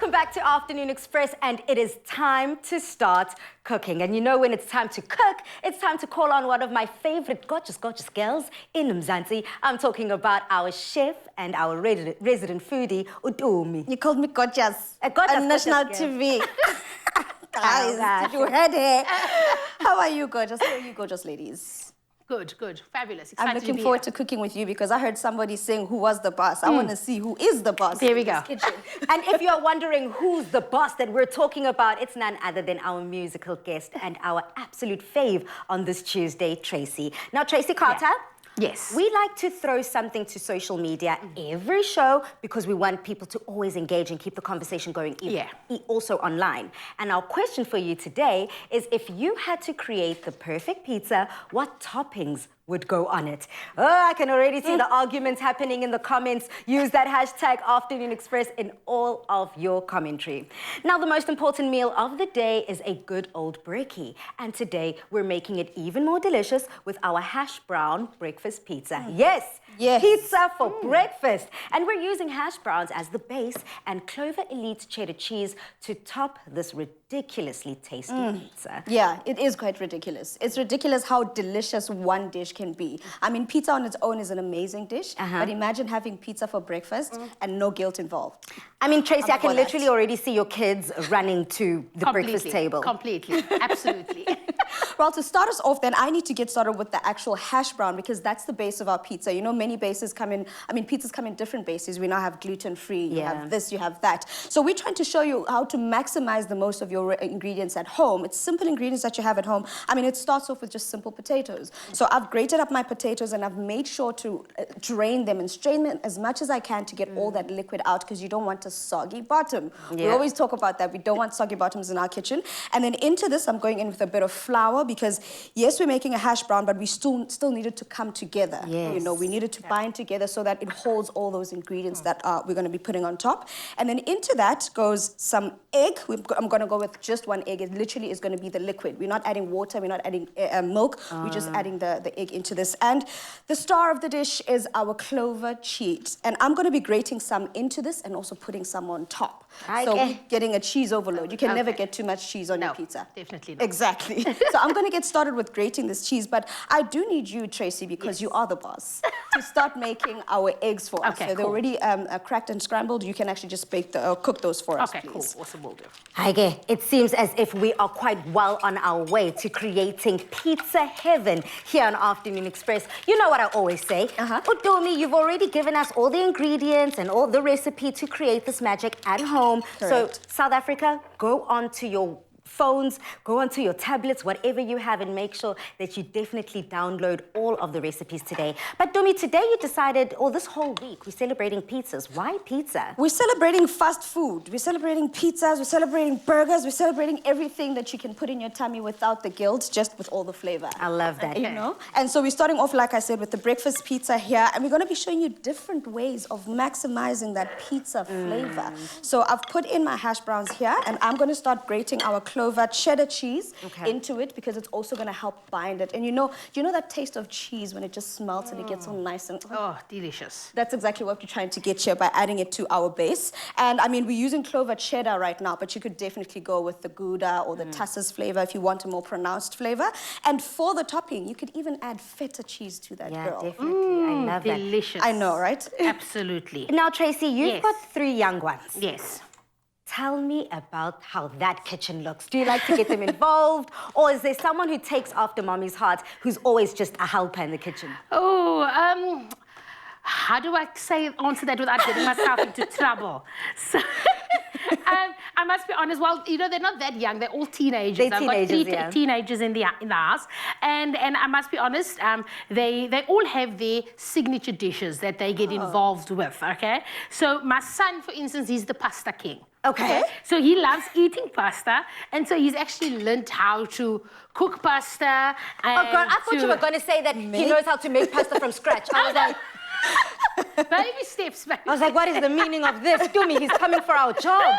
Welcome back to Afternoon Express, and it is time to start cooking. And you know, when it's time to cook, it's time to call on one of my favorite gorgeous girls in Mzansi. I'm talking about our chef and our resident foodie, Utomi. You called me gorgeous. Gorgeous on national girl. TV. Guys, you heard it. How are you, gorgeous? How are you, gorgeous ladies? Good, fabulous. Excited I'm looking forward to cooking with you because I heard somebody saying who was the boss. I want to see who is the boss. There we in this go. kitchen. And if you're wondering who's the boss that we're talking about, it's none other than our musical guest and our absolute fave on this Tuesday, Tracy. Now, Tracy Carter. Yeah. Yes. We like to throw something to social media every show because we want people to always engage and keep the conversation going, also online. And our question for you today is, if you had to create the perfect pizza, what toppings would go on it? Oh, I can already see the arguments happening in the comments. Use that hashtag Afternoon Express in all of your commentary. Now, the most important meal of the day is a good old brekkie. And today, we're making it even more delicious with our Hashbrown breakfast pizza. Yes, pizza for breakfast. And we're using hash browns as the base and Clover Elite cheddar cheese to top this ridiculously tasty pizza. Yeah, it is quite ridiculous. It's ridiculous how delicious one dish can be. I mean, pizza on its own is an amazing dish, but imagine having pizza for breakfast and no guilt involved. I mean, Tracy, I can literally already see your kids running to the breakfast table. Completely, absolutely. Well, to start us off then, I need to get started with the actual hash brown because that's the base of our pizza. You know, many bases come in, pizzas come in different bases. We now have gluten-free, you have this, you have that. So we're trying to show you how to maximize the most of your ingredients at home. It's simple ingredients that you have at home. I mean, it starts off with just simple potatoes. So I've grated up my potatoes and I've made sure to drain them and strain them as much as I can to get all that liquid out because you don't want a soggy bottom. We always talk about that. We don't want soggy bottoms in our kitchen. And then into this, I'm going in with a bit of flour because, yes, we're making a hash brown, but we still need it to come together. You know, we need it to bind together so that it holds all those ingredients that we're going to be putting on top. And then into that goes some egg. I'm going to go with just one egg. It literally is going to be the liquid. We're not adding water. We're not adding milk. We're just adding the egg into this. And the star of the dish is our clover cheese. And I'm going to be grating some into this and also putting some on top. So we're getting a cheese overload. You can never get too much cheese on your pizza. Definitely not. Exactly. So I'm going to get started with grating this cheese, but I do need you, Tracy, because you are the boss, to start making our eggs for us. So they're already cracked and scrambled. You can actually just cook those for us, please. Okay, cool. Awesome, will do. Heike, it seems as if we are quite well on our way to creating pizza heaven here on Afternoon Express. You know what I always say. Utomi, you've already given us all the ingredients and all the recipe to create this magic at home. Correct. So, South Africa, go on to your phones, go onto your tablets, whatever you have, and make sure that you definitely download all of the recipes today. But Domi, today you decided, this whole week, we're celebrating pizzas. Why pizza? We're celebrating fast food. We're celebrating pizzas. We're celebrating burgers. We're celebrating everything that you can put in your tummy without the guilt, just with all the flavor. I love that. You know? And so we're starting off, like I said, with the breakfast pizza here, and we're going to be showing you different ways of maximizing that pizza flavor. So I've put in my hash browns here, and I'm going to start grating our clover cheddar cheese into it because it's also going to help bind it. And you know that taste of cheese when it just melts and it gets all nice and... Oh, delicious. That's exactly what we're trying to get here by adding it to our base. And I mean, we're using clover cheddar right now, but you could definitely go with the Gouda or the Tussis flavor if you want a more pronounced flavor. And for the topping, you could even add feta cheese to that, girl. Yeah, definitely. I love that. Delicious. I know, right? Absolutely. Now, Tracy, you've got 3 young ones. Yes. Tell me about how that kitchen looks. Do you like to get them involved? Or is there someone who takes after mommy's heart who's always just a helper in the kitchen? Oh, how do I answer that without getting myself into trouble? So, I must be honest, well, you know, they're not that young. They're all teenagers. They're teenagers, I've got 3 teenagers in the house. And I must be honest, they all have their signature dishes that they get involved with, okay? So my son, for instance, he's the pasta king. Okay. So he loves eating pasta, and so he's actually learned how to cook pasta. And oh, God, I thought you were going to say that he knows how to make pasta from scratch. I was like... Baby steps, baby. I was like, what is the meaning of this? Tumi, he's coming for our jobs.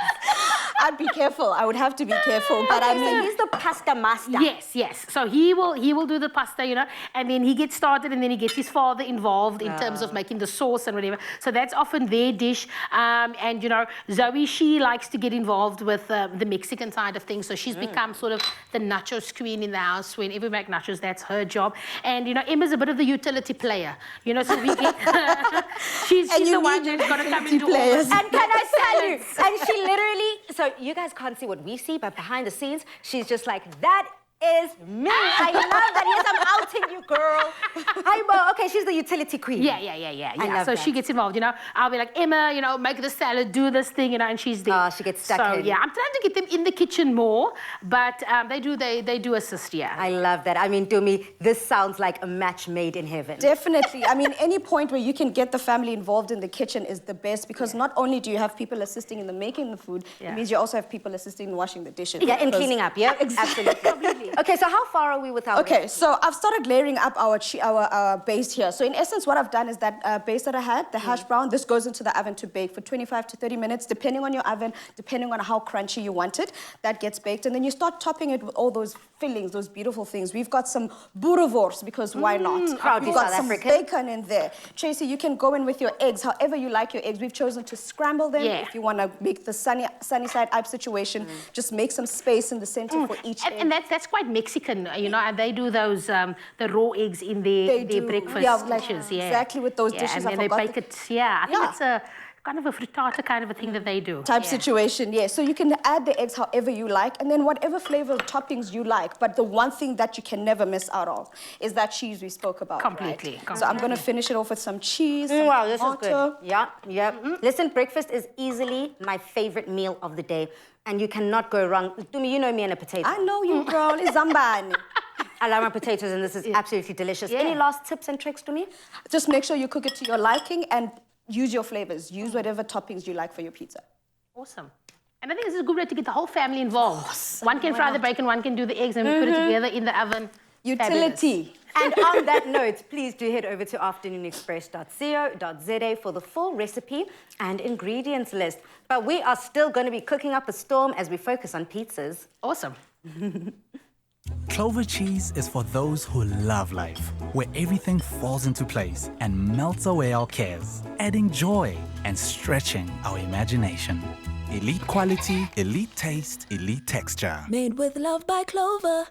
I'd be careful. I would have to be careful. But I So mean, he's the pasta master. Yes. So he will do the pasta, and then he gets started, and then he gets his father involved in terms of making the sauce and whatever. So that's often their dish. And Zoe, she likes to get involved with the Mexican side of things. So she's become sort of the nachos queen in the house. Whenever we make nachos, that's her job. And Emma's a bit of the utility player. So we get she's the one that's got to come and do all this. And can I tell you? And she literally, so you guys can't see what we see, but behind the scenes, she's just like, that is me. I love that. Yes, I'm outing you, girl. Okay, she's the utility queen. Yeah. I love So that. she gets involved, I'll be like, Emma, make the salad, do this thing, and she's there. Oh, she gets stuck so, in. yeah, I'm trying to get them in the kitchen more, but they do assist, yeah. I love that. I mean, Dumi, this sounds like a match made in heaven. definitely. I mean, any point where you can get the family involved in the kitchen is the best because not only do you have people assisting in the making the food, it means you also have people assisting in washing the dishes. Yeah, and cleaning up, yeah? Absolutely. Okay, so how far are we with our Okay, so I've started layering up our base here. So in essence, what I've done is that base that I had, the hash brown, this goes into the oven to bake for 25 to 30 minutes, depending on your oven, depending on how crunchy you want it. That gets baked, and then you start topping it with all those fillings, those beautiful things. We've got some boerewors, because why not? Proudly We've got South some African. bacon in there. Tracy, you can go in with your eggs, however you like your eggs. We've chosen to scramble them. Yeah. If you want to make the sunny side up situation, just make some space in the center for each egg. And that's quite Mexican, and they do those, the raw eggs in their breakfast dishes. Yeah, exactly with those dishes. And then they bake it, I think it's a kind of a frittata kind of a thing that they do. Type situation, yes. So you can add the eggs however you like, and then whatever flavor toppings you like. But the one thing that you can never miss out of is that cheese we spoke about. Completely. So I'm going to finish it off with some cheese. Wow, this is tomato. good. Yeah. Listen, breakfast is easily my favorite meal of the day, and you cannot go wrong. Dumi, you know me and a potato. I know you, girl. It's zambani. I love my potatoes, and this is absolutely delicious. Any last tips and tricks, Dumi? Just make sure you cook it to your liking and use your flavors. Use whatever toppings you like for your pizza. Awesome. And I think this is a good way to get the whole family involved. One can fry the bacon, one can do the eggs, and we put it together in the oven. Utility. And on that note, please do head over to afternoonexpress.co.za for the full recipe and ingredients list. But we are still going to be cooking up a storm as we focus on pizzas. Awesome. Clover cheese is for those who love life, where everything falls into place and melts away our cares, adding joy and stretching our imagination. Elite quality, elite taste, elite texture. Made with love by Clover.